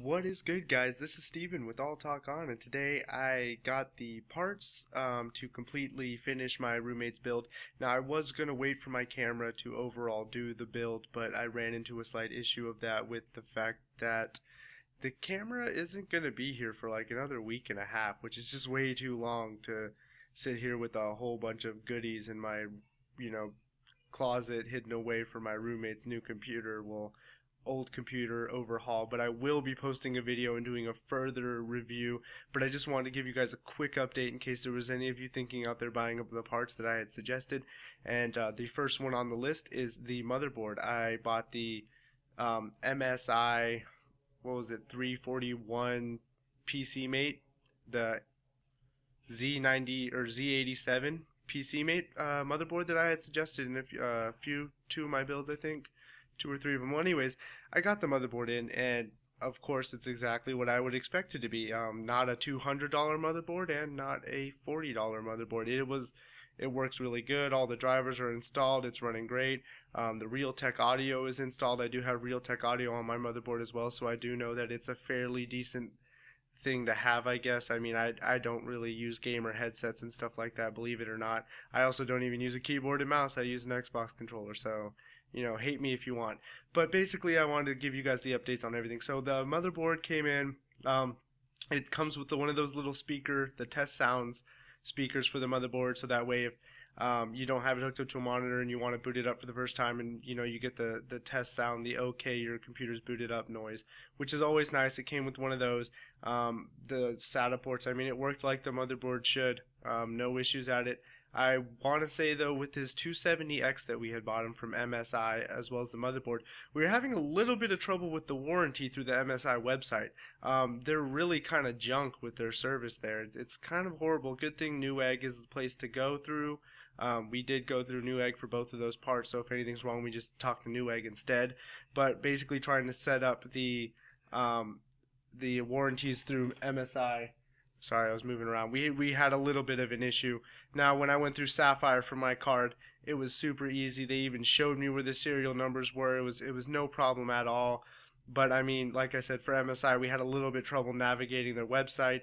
What is good, guys? This is Steven with All Talk On, and today I got the parts to completely finish my roommate's build. Now, I was going to wait for my camera to overall do the build, but I ran into a slight issue of that with the fact that the camera isn't going to be here for like another week and a half, which is just way too long to sit here with a whole bunch of goodies in my, closet hidden away from my roommate's new computer. Well, old computer overhaul, but I will be posting a video and doing a further review. But I just wanted to give you guys a quick update in case there was any of you thinking out there buying up the parts that I had suggested. And the first one on the list is the motherboard. I bought the MSI, what was it, 341 PC Mate, the Z90 or Z87 PC Mate motherboard that I had suggested in two of my builds, I think. 2 or 3 of them. Well, anyways, I got the motherboard in, and of course it's exactly what I would expect it to be. Not a $200 motherboard and not a $40 motherboard. It works really good. All the drivers are installed. It's running great. The Realtek audio is installed. I do have Realtek audio on my motherboard as well, so I do know that it's a fairly decent thing to have, I guess. I mean, I don't really use gamer headsets and stuff like that, believe it or not. I also don't even use a keyboard and mouse. I use an Xbox controller, so hate me if you want. But basically, I wanted to give you guys the updates on everything. So the motherboard came in. It comes with one of those little the test sounds speakers for the motherboard, so that way if you don't have it hooked up to a monitor and you want to boot it up for the first time, and you get the test sound, the okay, your computer's booted up noise, which is always nice. It came with one of those. The SATA ports, I mean, it worked like the motherboard should. No issues at it. I want to say, though, with his 270X that we had bought him from MSI, as well as the motherboard, we were having a little bit of trouble with the warranty through the MSI website. They're really kind of junk with their service there. It's kind of horrible. Good thing Newegg is the place to go through. We did go through Newegg for both of those parts, so if anything's wrong, we just talk to Newegg instead. But basically trying to set up the warranties through MSI. Sorry, I was moving around. We had a little bit of an issue. Now, when I went through Sapphire for my card, it was super easy. They even showed me where the serial numbers were. It was no problem at all. But I mean, like I said, for MSI, we had a little bit trouble navigating their website.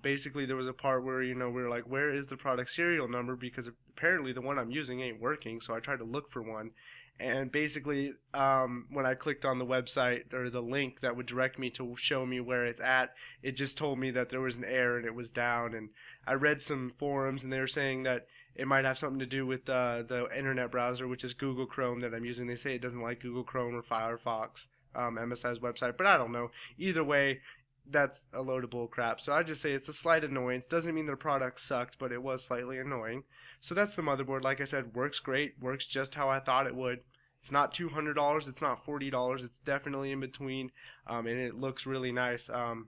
Basically, there was a part where we were like, where is the product serial number? Because apparently the one I'm using ain't working. So I tried to look for one. And basically, when I clicked on the website or the link that would direct me to show me where it's at, it just told me that there was an error and it was down. And I read some forums and they were saying that it might have something to do with the internet browser, which is Google Chrome that I'm using. They say it doesn't like Google Chrome or Firefox, MSI's website, but I don't know. Either way, that's a load of bull crap. So I just say it's a slight annoyance. Doesn't mean their product sucked, but it was slightly annoying. So that's the motherboard. Like I said, works great. Works just how I thought it would. It's not $200. It's not $40. It's definitely in between, and it looks really nice. The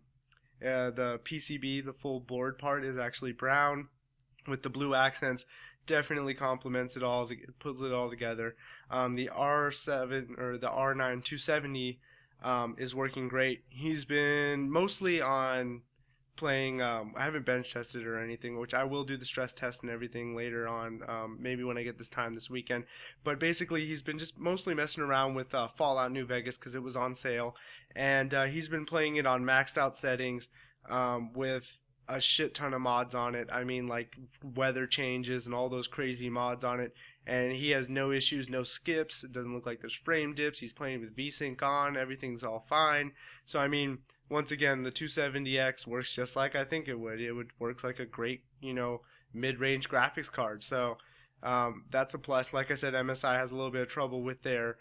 PCB, the full board part, is actually brown with the blue accents. Definitely complements it all. It pulls it all together. The R7 or the R9 270 is working great. He's been mostly on playing. I haven't bench tested or anything, which I will do the stress test and everything later on, maybe when I get this time this weekend. But basically, he's been just mostly messing around with Fallout New Vegas because it was on sale, and he's been playing it on maxed out settings with a shit ton of mods on it. I mean, like weather changes and all those crazy mods on it, and he has no issues, no skips. It doesn't look like there's frame dips. He's playing with VSync on. Everything's all fine. So I mean, once again, the 270X works just like I think it would. It works like a great, mid-range graphics card. So that's a plus. Like I said, MSI has a little bit of trouble with their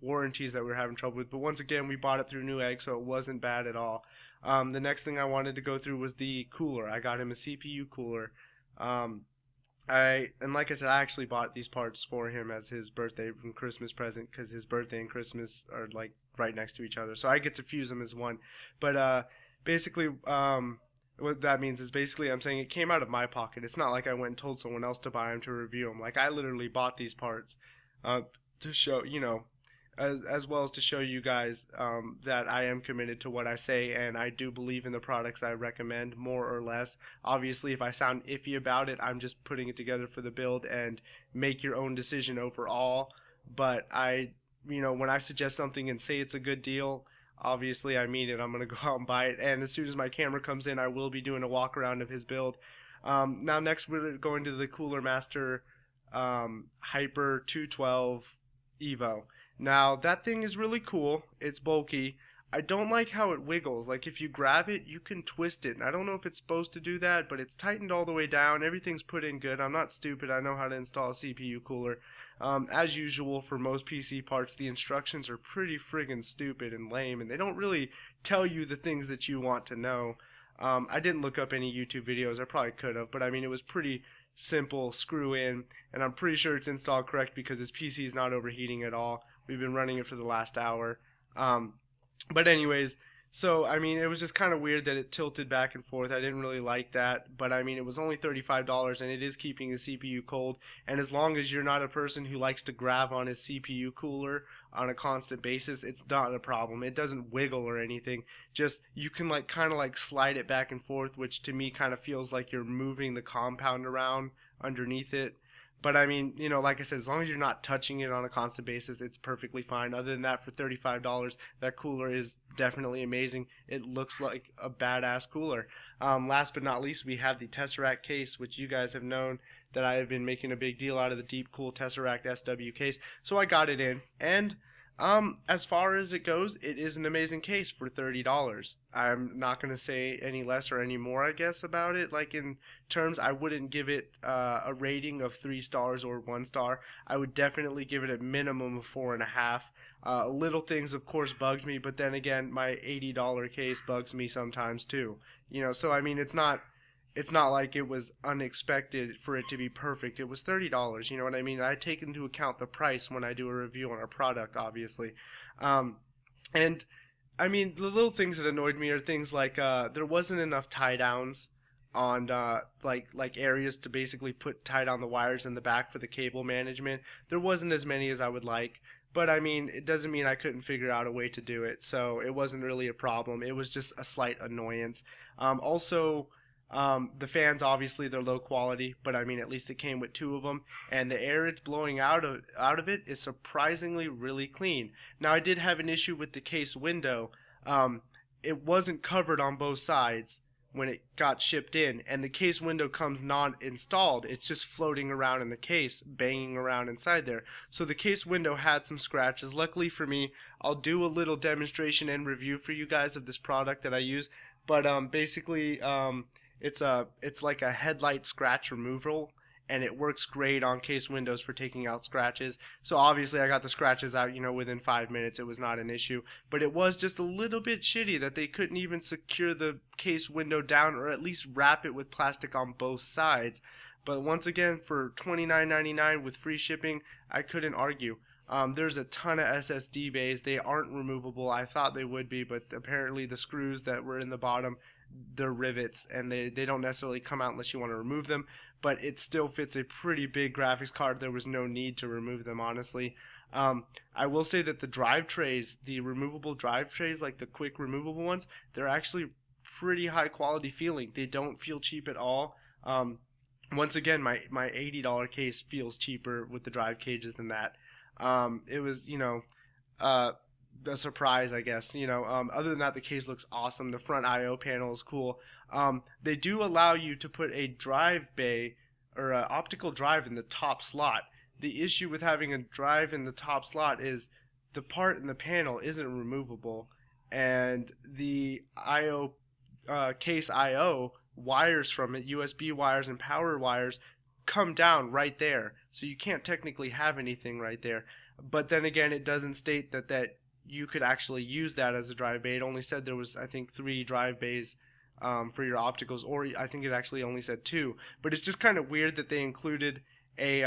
warranties that we're having trouble with. But once again, we bought it through Newegg, so it wasn't bad at all. The next thing I wanted to go through was the cooler. I got him a CPU cooler. And like I said, I actually bought these parts for him as his birthday and Christmas present because his birthday and Christmas are like right next to each other. So I get to fuse them as one. But basically, what that means is basically I'm saying it came out of my pocket. It's not like I went and told someone else to buy them to review them. Like I literally bought these parts to show, as well as to show you guys that I am committed to what I say, and I do believe in the products I recommend, more or less. Obviously, if I sound iffy about it, I'm just putting it together for the build, and make your own decision overall. But I when I suggest something and say it's a good deal, obviously I mean it. I'm going to go out and buy it, and as soon as my camera comes in, I will be doing a walk around of his build. Now next we're going to the Cooler Master Hyper 212 Evo. Now that thing is really cool. It's bulky. I don't like how it wiggles. Like if you grab it, you can twist it. And I don't know if it's supposed to do that, but it's tightened all the way down. Everything's put in good. I'm not stupid. I know how to install a CPU cooler. As usual for most PC parts, the instructions are pretty friggin' stupid and lame, and they don't really tell you the things that you want to know. I didn't look up any YouTube videos. I probably could have, but I mean it was pretty simple screw in, and I'm pretty sure it's installed correct because this PC is not overheating at all. We've been running it for the last hour. But anyways, so I mean it was just kind of weird that it tilted back and forth. I didn't really like that, but I mean it was only $35 and it is keeping his CPU cold, and as long as you're not a person who likes to grab on his CPU cooler on a constant basis, it's not a problem. It doesn't wiggle or anything. Just you can like kind of like slide it back and forth, which to me kind of feels like you're moving the compound around underneath it. But I mean, like I said, as long as you're not touching it on a constant basis, it's perfectly fine. Other than that, for $35, that cooler is definitely amazing. It looks like a badass cooler. Last but not least, we have the Tesseract case, which you guys have known that I have been making a big deal out of the Deep Cool Tesseract SW case. So I got it in, and as far as it goes, it is an amazing case for $30. I'm not going to say any less or any more, I guess, about it. Like in terms, I wouldn't give it a rating of 3 stars or 1 star. I would definitely give it a minimum of 4.5. Little things, of course, bugged me, but then again, my $80 case bugs me sometimes too. So I mean, it's not like it was unexpected for it to be perfect. It was $30, you know what I mean? I take into account the price when I do a review on a product, obviously. And I mean, the little things that annoyed me are things like there wasn't enough tie downs on like areas to basically tie down the wires in the back for the cable management. There wasn't as many as I would like, but I mean, it doesn't mean I couldn't figure out a way to do it. So it wasn't really a problem. It was just a slight annoyance. Also, the fans, obviously they're low quality, but I mean at least it came with 2 of them, and the air it's blowing out of it is surprisingly really clean. Now I did have an issue with the case window. It wasn't covered on both sides when it got shipped in, and the case window comes non-installed. It's just floating around in the case, banging around inside there. So the case window had some scratches. Luckily for me, I'll do a little demonstration and review for you guys of this product that I use, but basically it's like a headlight scratch removal, and it works great on case windows for taking out scratches. So obviously I got the scratches out, within 5 minutes. It was not an issue, but it was just a little bit shitty that they couldn't even secure the case window down, or at least wrap it with plastic on both sides. But once again, for $29.99 with free shipping, I couldn't argue. There's a ton of SSD bays. They aren't removable. I thought they would be, but apparently the screws that were in the bottom, they're rivets, and they don't necessarily come out unless you want to remove them, but it still fits a pretty big graphics card. There was no need to remove them, honestly. I will say that the drive trays, the removable drive trays, like the quick removable ones, they're actually pretty high quality feeling. They don't feel cheap at all. Once again, my $80 case feels cheaper with the drive cages than that. It was, a surprise, I guess. Other than that, the case looks awesome. The front I/O panel is cool. They do allow you to put a drive bay or an optical drive in the top slot. The issue with having a drive in the top slot is the part in the panel isn't removable, and the I/O case I/O wires from it, USB wires and power wires, come down right there, so you can't technically have anything right there. But then again, it doesn't state that you could actually use that as a drive bay. It only said there was, I think, 3 drive bays for your opticals, or I think it actually only said 2. But it's just kind of weird that they included a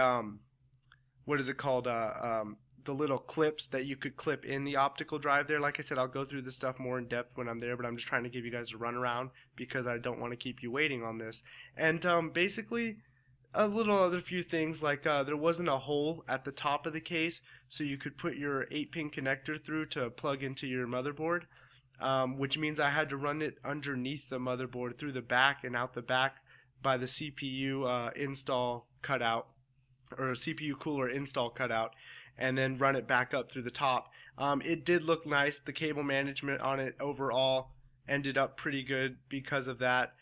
what is it called? The little clips that you could clip in the optical drive there. Like I said, I'll go through this stuff more in depth when I'm there, but I'm just trying to give you guys a runaround because I don't want to keep you waiting on this. And basically, a little other few things, like there wasn't a hole at the top of the case, so you could put your 8-pin connector through to plug into your motherboard, which means I had to run it underneath the motherboard through the back and out the back by the CPU install cutout. or a CPU cooler install cutout, and then run it back up through the top. It did look nice. The cable management on it overall ended up pretty good because of that,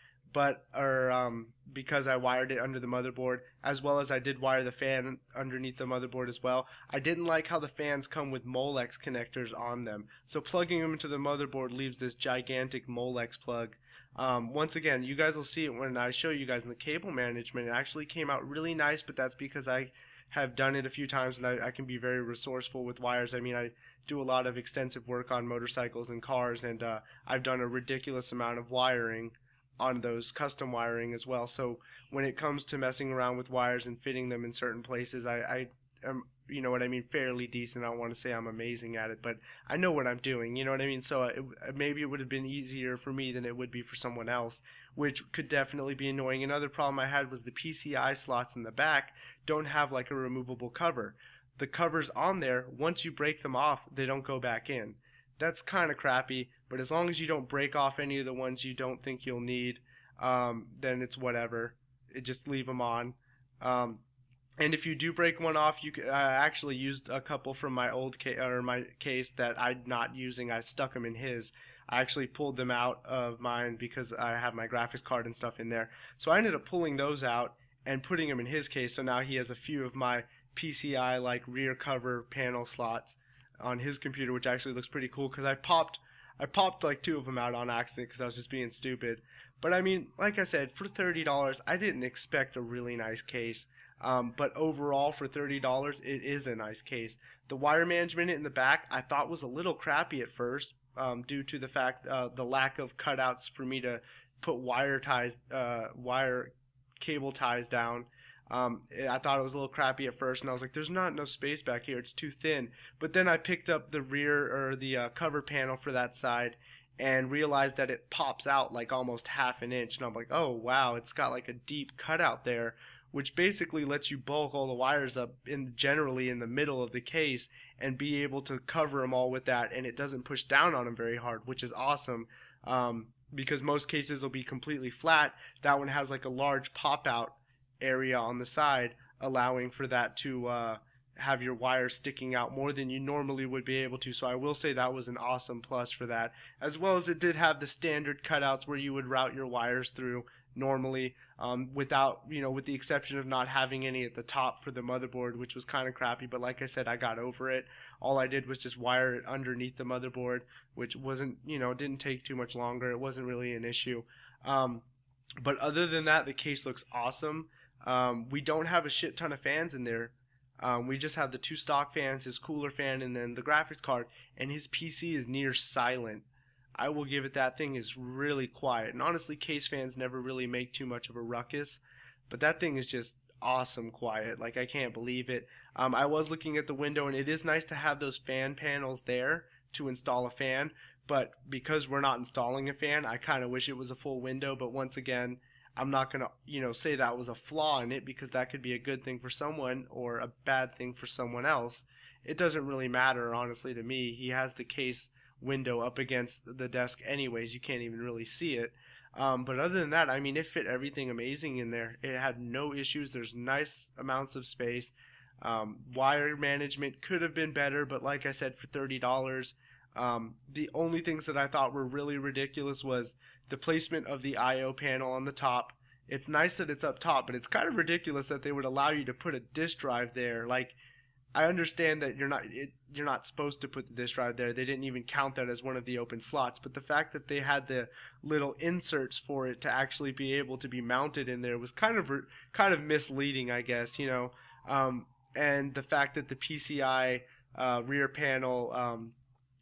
because I wired it under the motherboard, as well as I did wire the fan underneath the motherboard as well. I didn't like how the fans come with Molex connectors on them, so plugging them into the motherboard leaves this gigantic Molex plug. Once again, you guys will see it when I show you guys in the cable management. It actually came out really nice, but that's because I have done it a few times and I can be very resourceful with wires. I mean, I do a lot of extensive work on motorcycles and cars, and I've done a ridiculous amount of wiring on those, custom wiring as well. So when it comes to messing around with wires and fitting them in certain places, I am, you know what I mean, fairly decent. I don't want to say I'm amazing at it, but I know what I'm doing, you know what I mean? So maybe it would have been easier for me than it would be for someone else, which could definitely be annoying. Another problem I had was the PCI slots in the back don't have like a removable cover. The covers on there, once you break them off, they don't go back in. That's kind of crappy, but as long as you don't break off any of the ones you don't think you'll need, then it's whatever. Just leave them on. And if you do break one off, you I actually used a couple from my old my case that I'm not using. I stuck them in his. I actually pulled them out of mine because I have my graphics card and stuff in there. So I ended up pulling those out and putting them in his case. So now he has a few of my PCI like rear cover panel slots on his computer, which actually looks pretty cool because I popped like 2 of them out on accident because I was just being stupid. But I mean, like I said, for $30, I didn't expect a really nice case. But overall, for $30, it is a nice case. The wire management in the back I thought was a little crappy at first, due to the fact the lack of cutouts for me to put wire cable ties down. I thought it was a little crappy at first, and I was like, there's not enough space back here, it's too thin. But then I picked up the rear, or the cover panel for that side, and realized that it pops out like almost half an inch, and I'm like, oh wow, it's got like a deep cutout there, which basically lets you bulk all the wires up generally in the middle of the case and be able to cover them all with that, and it doesn't push down on them very hard, which is awesome. Because most cases will be completely flat. That one has like a large pop out area on the side, allowing for that to have your wires sticking out more than you normally would be able to. So I will say that was an awesome plus for that, as well as it did have the standard cutouts where you would route your wires through normally, without, with the exception of not having any at the top for the motherboard, which was kind of crappy. But like I said, I got over it. All I did was just wire it underneath the motherboard, which wasn't, didn't take too much longer. It wasn't really an issue. But other than that, the case looks awesome. We don't have a shit ton of fans in there. We just have the 2 stock fans, his cooler fan, and then the graphics card, and his PC is near silent. I will give it, that thing is really quiet. And honestly, case fans never really make too much of a ruckus, but that thing is just awesome quiet. Like, I can't believe it. I was looking at the window, and it is nice to have those fan panels there to install a fan, but because we're not installing a fan, I kind of wish it was a full window. But once again, I'm not going to, say that was a flaw in it, because that could be a good thing for someone or a bad thing for someone else. It doesn't really matter, honestly, to me. He has the case window up against the desk anyways. You can't even really see it. But other than that, I mean, it fit everything amazing in there. It had no issues. There's nice amounts of space. Wire management could have been better, but like I said, for $30, the only things that I thought were really ridiculous was the placement of the I/O panel on the top. It's nice that it's up top, but it's kind of ridiculous that they would allow you to put a disk drive there. Like, I understand that you're not supposed to put the disk drive there. They didn't even count that as one of the open slots. But the fact that they had the little inserts for it to actually be able to be mounted in there was kind of misleading, I guess. And the fact that the PCI rear panel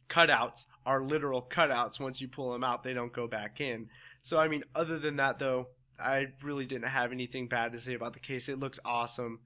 cutouts are literal cutouts. Once you pull them out, they don't go back in. So I mean, other than that though, I really didn't have anything bad to say about the case. It looked awesome.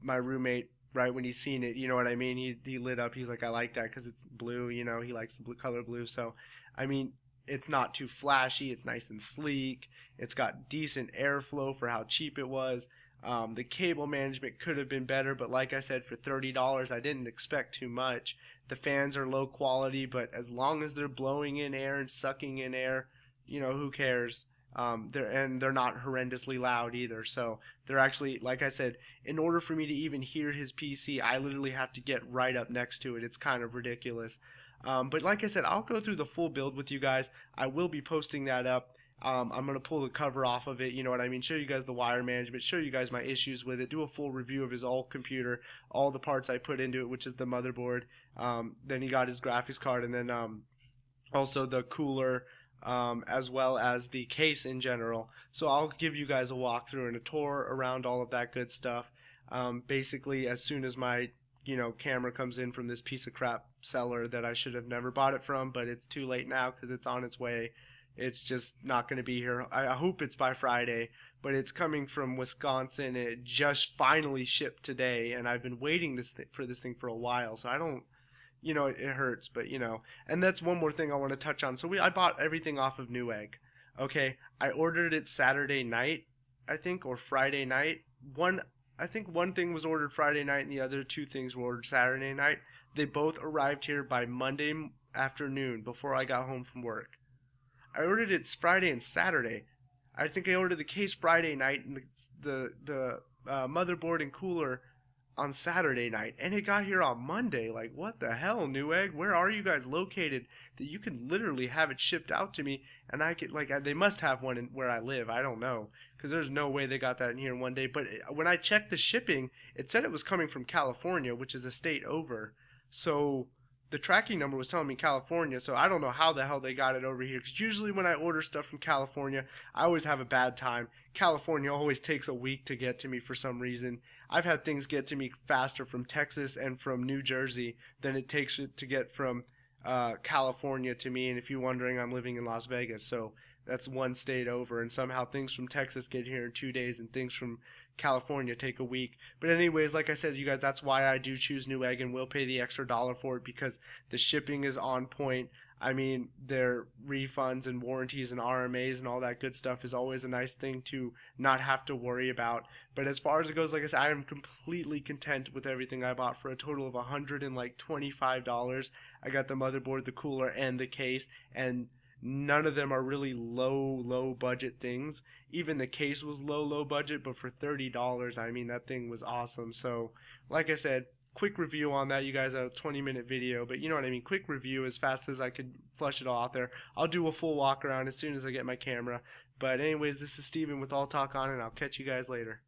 My roommate, right when he's seen it, you know what I mean, he lit up. He's like, I like that because it's blue, he likes the blue color blue. So I mean, it's not too flashy, it's nice and sleek, it's got decent airflow for how cheap it was. The cable management could have been better, but like I said, for $30, I didn't expect too much. The fans are low quality, but as long as they're blowing in air and sucking in air, who cares? They're not horrendously loud either. So they're actually, like I said, in order for me to even hear his PC, I literally have to get right up next to it. It's kind of ridiculous. But like I said, I'll go through the full build with you guys. I will be posting that up. I'm going to pull the cover off of it, you know what I mean, show you guys the wire management, show you guys my issues with it, do a full review of his old computer, all the parts I put into it, which is the motherboard, then he got his graphics card, and then also the cooler, as well as the case in general. So I'll give you guys a walkthrough and a tour around all of that good stuff. Basically, as soon as my camera comes in from this piece of crap seller that I should have never bought it from, but it's too late now because it's on its way. It's just not going to be here. I hope it's by Friday, but it's coming from Wisconsin. It just finally shipped today, and I've been waiting for this thing for a while, so I don't, it hurts, but and that's one more thing I want to touch on. So I bought everything off of Newegg. Okay, I ordered it Saturday night, I think, or Friday night. I think one thing was ordered Friday night, and the other two things were ordered Saturday night. They both arrived here by Monday afternoon before I got home from work. I ordered it Friday and Saturday. I think I ordered the case Friday night and the motherboard and cooler on Saturday night, and it got here on Monday. Like, what the hell, Newegg? Where are you guys located that you can literally have it shipped out to me, and I could, like, they must have one where I live. I don't know, because there's no way they got that in here in one day. But when I checked the shipping, it said it was coming from California, which is a state over. So the tracking number was telling me California, so I don't know how the hell they got it over here, because usually when I order stuff from California, I always have a bad time. California always takes a week to get to me for some reason. I've had things get to me faster from Texas and from New Jersey than it takes it to get from California to me, and if you're wondering, I'm living in Las Vegas, so that's one state over, and somehow things from Texas get here in 2 days, and things from California take a week. But anyways, like I said, you guys, that's why I do choose Newegg and will pay the extra $1 for it, because the shipping is on point. I mean, their refunds and warranties and RMAs and all that good stuff is always a nice thing to not have to worry about. But as far as it goes, like I said, I am completely content with everything I bought for a total of $125. I got the motherboard, the cooler, and the case, and none of them are really low budget things. Even the case was low budget, but for $30, I mean, that thing was awesome. So like I said, quick review on that. You guys had a 20-minute video, but you know what I mean, quick review as fast as I could flush it all out there. I'll do a full walk around as soon as I get my camera. But anyways, this is Steven with All Talk On, and I'll catch you guys later.